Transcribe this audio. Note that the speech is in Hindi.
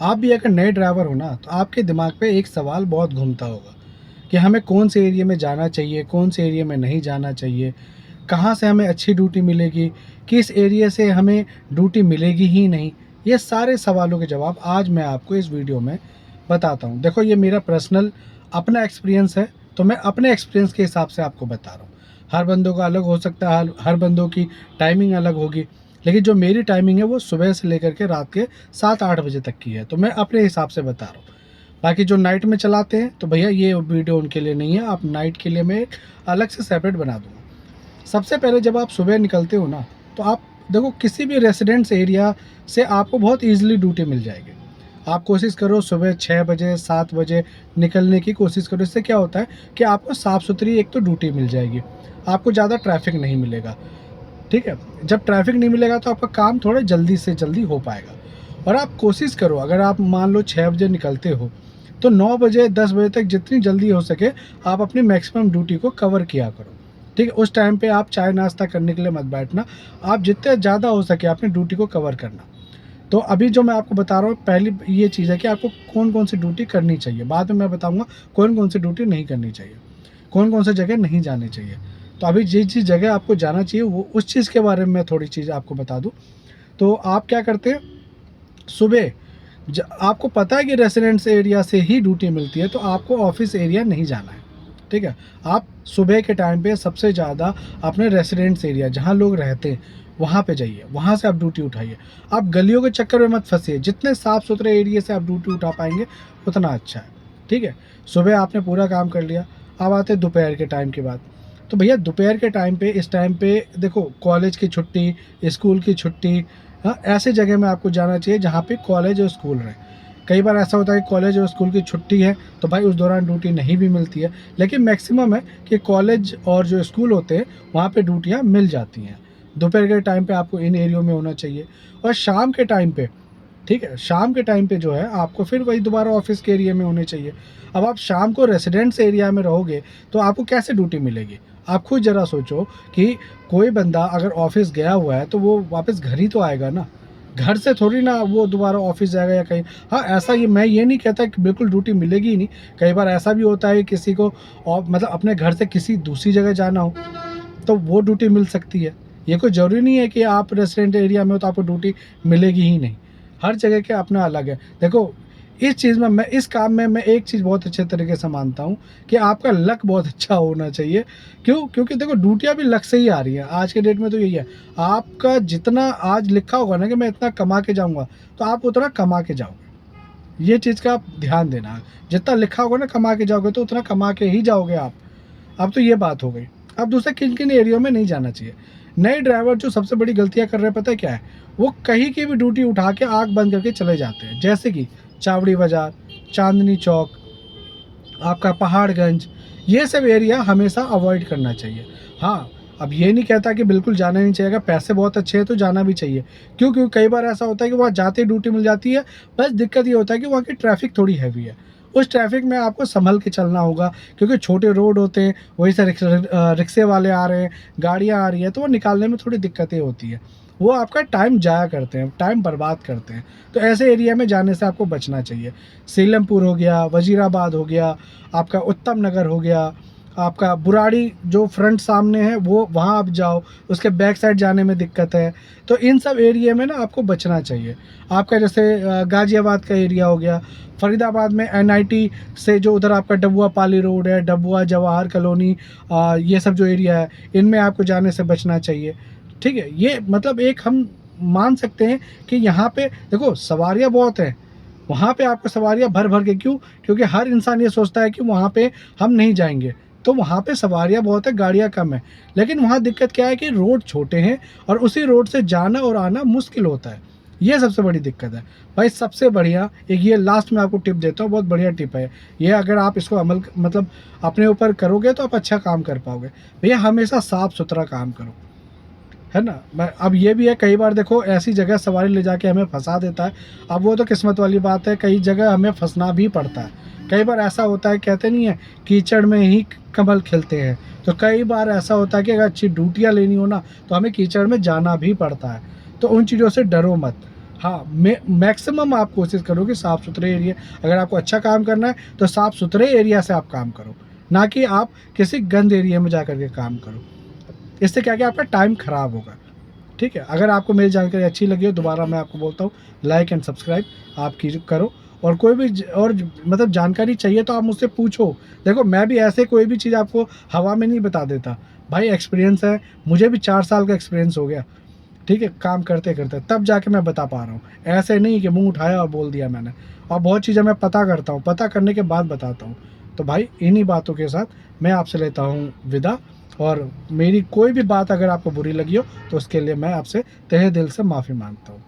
आप भी अगर नए ड्राइवर हो ना, तो आपके दिमाग पे एक सवाल बहुत घूमता होगा कि हमें कौन से एरिया में जाना चाहिए, कौन से एरिया में नहीं जाना चाहिए, कहाँ से हमें अच्छी ड्यूटी मिलेगी, किस एरिया से हमें ड्यूटी मिलेगी ही नहीं। ये सारे सवालों के जवाब आज मैं आपको इस वीडियो में बताता हूँ। देखो, ये मेरा पर्सनल अपना एक्सपीरियंस है, तो मैं अपने एक्सपीरियंस के हिसाब से आपको बता रहा हूँ। हर बंदों का अलग हो सकता है, हर बंदों की टाइमिंग अलग होगी, लेकिन जो मेरी टाइमिंग है वो सुबह से लेकर के रात के 7-8 बजे तक की है, तो मैं अपने हिसाब से बता रहा हूँ। बाकी जो नाइट में चलाते हैं, तो भैया ये वीडियो उनके लिए नहीं है, आप नाइट के लिए मैं एक अलग से सेपरेट बना दूँगा। सबसे पहले जब आप सुबह निकलते हो ना, तो आप देखो किसी भी रेसिडेंस एरिया से आपको बहुत ईज़िली ड्यूटी मिल जाएगी। आप कोशिश करो सुबह 6 बजे 7 बजे निकलने की कोशिश करो। इससे क्या होता है कि आपको साफ़-सुथरी एक तो ड्यूटी मिल जाएगी, आपको ज़्यादा ट्रैफ़िक नहीं मिलेगा, ठीक है? जब ट्रैफ़िक नहीं मिलेगा तो आपका काम थोड़ा जल्दी से जल्दी हो पाएगा। और आप कोशिश करो, अगर आप मान लो 6 बजे निकलते हो, तो 9 बजे 10 बजे तक जितनी जल्दी हो सके आप अपनी मैक्सिमम ड्यूटी को कवर किया करो, ठीक है? उस टाइम पे आप चाय नाश्ता करने के लिए मत बैठना, आप जितने ज़्यादा हो सके अपनी ड्यूटी को कवर करना। तो अभी जो मैं आपको बता रहा हूँ, पहली ये चीज़ है कि आपको कौन-कौन सी ड्यूटी करनी चाहिए, बाद में मैं बताऊँगा कौन-कौन सी ड्यूटी नहीं करनी चाहिए, कौन-कौन सी जगह नहीं जानी चाहिए। तो अभी जिस-जिस जगह आपको जाना चाहिए वो उस चीज़ के बारे में मैं थोड़ी चीज़ आपको बता दूँ। तो आप क्या करते हैं, सुबह आपको पता है कि रेसिडेंस एरिया से ही ड्यूटी मिलती है, तो आपको ऑफिस एरिया नहीं जाना है, ठीक है? आप सुबह के टाइम पे सबसे ज़्यादा अपने रेसिडेंस एरिया जहाँ लोग रहते हैं वहाँ पे जाइए, वहाँ से आप ड्यूटी उठाइए। आप गलियों के चक्कर में मत फंसिए, जितने साफ़ सुथरे एरिया से आप ड्यूटी उठा पाएंगे उतना अच्छा है, ठीक है? सुबह आपने पूरा काम कर लिया, अब आते हैं दोपहर के टाइम की बात। तो भैया दोपहर के टाइम पे, इस टाइम पे देखो कॉलेज की छुट्टी, स्कूल की छुट्टी, हाँ, ऐसे जगह में आपको जाना चाहिए जहाँ पे कॉलेज और स्कूल रहे। कई बार ऐसा होता है कि कॉलेज और स्कूल की छुट्टी है, तो भाई उस दौरान ड्यूटी नहीं भी मिलती है, लेकिन मैक्सिमम है कि कॉलेज और जो स्कूल होते हैं वहाँ पे ड्यूटियाँ मिल जाती हैं। दोपहर के टाइम पे आपको इन एरियो में होना चाहिए। और शाम के टाइम पे, ठीक है, शाम के टाइम पे जो है आपको फिर वही दोबारा ऑफिस के एरिया में होने चाहिए। अब आप शाम को रेसिडेंस एरिया में रहोगे तो आपको कैसे ड्यूटी मिलेगी? आप खुद ज़रा सोचो कि कोई बंदा अगर ऑफिस गया हुआ है तो वो वापस घर ही तो आएगा ना, घर से थोड़ी ना वो दोबारा ऑफिस जाएगा या कहीं। हाँ, ऐसा ये मैं ये नहीं कहता कि बिल्कुल ड्यूटी मिलेगी ही नहीं। कई बार ऐसा भी होता है कि किसी को और मतलब अपने घर से किसी दूसरी जगह जाना हो तो वो ड्यूटी मिल सकती है। ये कोई ज़रूरी नहीं है कि आप रेसिडेंट एरिया में हो तो आपको ड्यूटी मिलेगी ही नहीं। हर जगह के अपना अलग है। देखो, इस चीज़ में मैं इस काम में मैं एक चीज़ बहुत अच्छे तरीके से मानता हूँ कि आपका लक बहुत अच्छा होना चाहिए। क्यों? क्योंकि देखो ड्यूटियाँ भी लक से ही आ रही हैं। आज के डेट में तो यही है। आपका जितना आज लिखा होगा ना कि मैं इतना कमा के जाऊँगा, तो आप उतना कमा के जाओगे। ये चीज़ का आप ध्यान देना। जितना लिखा होगा ना कमा के जाओगे तो उतना कमा के ही जाओगे आप। अब तो ये बात हो गई। अब दूसरे किन-किन एरिया में नहीं जाना चाहिए। नए ड्राइवर जो सबसे बड़ी गलतियाँ कर रहे हैं पता है क्या है? वो कहीं की भी ड्यूटी उठा के आँख बंद करके चले जाते हैं। जैसे कि चावड़ी बाज़ार, चांदनी चौक, आपका पहाड़गंज, ये सब एरिया हमेशा अवॉइड करना चाहिए। हाँ, अब ये नहीं कहता कि बिल्कुल जाना नहीं चाहिए, अगर पैसे बहुत अच्छे हैं तो जाना भी चाहिए। क्यों? क्योंकि कई बार ऐसा होता है कि वहाँ जाते ही ड्यूटी मिल जाती है, बस दिक्कत ये होता है कि वहाँ की ट्रैफ़िक थोड़ी हैवी है। उस ट्रैफ़िक में आपको सँभल के चलना होगा, क्योंकि छोटे रोड होते हैं, वहीं से रिक्शे वाले आ रहे हैं, गाड़ियाँ आ रही हैं, तो वो निकालने में थोड़ी दिक्कतें होती हैं। वो आपका टाइम ज़ाया करते हैं, टाइम बर्बाद करते हैं। तो ऐसे एरिया में जाने से आपको बचना चाहिए। सीलमपुर हो गया, वज़ीराबाद हो गया, आपका उत्तम नगर हो गया, आपका बुराड़ी जो फ्रंट सामने है वो वहाँ आप जाओ, उसके बैक साइड जाने में दिक्कत है। तो इन सब एरिया में ना आपको बचना चाहिए। आपका जैसे गाज़ियाबाद का एरिया हो गया, फ़रीदाबाद में एनआईटी से जो उधर आपका डबुआ पाली रोड है, डबुआ जवाहर कॉलोनी, ये सब जो एरिया है, इनमें आपको जाने से बचना चाहिए। ठीक है? ये मतलब एक हम मान सकते हैं कि यहाँ पे देखो सवारियाँ बहुत हैं। वहाँ पे आपको सवारियाँ भर-भर के क्यों? क्योंकि हर इंसान ये सोचता है कि वहाँ पे हम नहीं जाएँगे। तो वहाँ पे सवारियाँ बहुत है, गाड़ियाँ कम हैं। लेकिन वहाँ दिक्कत क्या है कि रोड छोटे हैं और उसी रोड से जाना और आना मुश्किल होता है। ये सबसे बड़ी दिक्कत है। भाई सबसे बढ़िया एक ये लास्ट में आपको टिप देता हूँ, बहुत बढ़िया टिप है। ये अगर आप इसको अमल मतलब अपने ऊपर करोगे तो आप अच्छा काम कर पाओगे। भैया हमेशा साफ-सुथरा काम करो। है ना? मैं अब ये भी है, कई बार देखो ऐसी जगह सवारी ले जाके हमें फँसा देता है। अब वो तो किस्मत वाली बात है, कई जगह हमें फँसना भी पड़ता है। कई बार ऐसा होता है, कहते नहीं है कीचड़ में ही कमल खिलते हैं। तो कई बार ऐसा होता है कि अगर अच्छी ड्यूटियाँ लेनी हो ना तो हमें कीचड़ में जाना भी पड़ता है। तो उन चीज़ों से डरो मत। हाँ, मैक्सिमम आप कोशिश करो कि साफ़-सुथरे एरिया, अगर आपको अच्छा काम करना है, तो साफ़-सुथरे एरिया से आप काम करो, ना कि आप किसी गंद एरिया में जा कर के काम करो। इससे क्या है कि आपका टाइम ख़राब होगा, ठीक है? अगर आपको मेरी जानकारी अच्छी लगी हो, दोबारा मैं आपको बोलता हूँ, लाइक एंड सब्सक्राइब आप करो। और कोई भी मतलब जानकारी चाहिए तो आप मुझसे पूछो। देखो, मैं भी ऐसे कोई भी चीज़ आपको हवा में नहीं बता देता। भाई एक्सपीरियंस है, मुझे भी 4 साल का एक्सपीरियंस हो गया, ठीक है? काम करते-करते तब जाके मैं बता पा रहा हूँ। ऐसे नहीं कि मुँह उठाया और बोल दिया मैंने। और बहुत चीज़ें मैं पता करता हूँ, पता करने के बाद बताता हूँ। तो भाई इन्हीं बातों के साथ मैं आपसे लेता हूँ विदा। और मेरी कोई भी बात अगर आपको बुरी लगी हो, तो उसके लिए मैं आपसे तहे दिल से माफ़ी माँगता हूँ।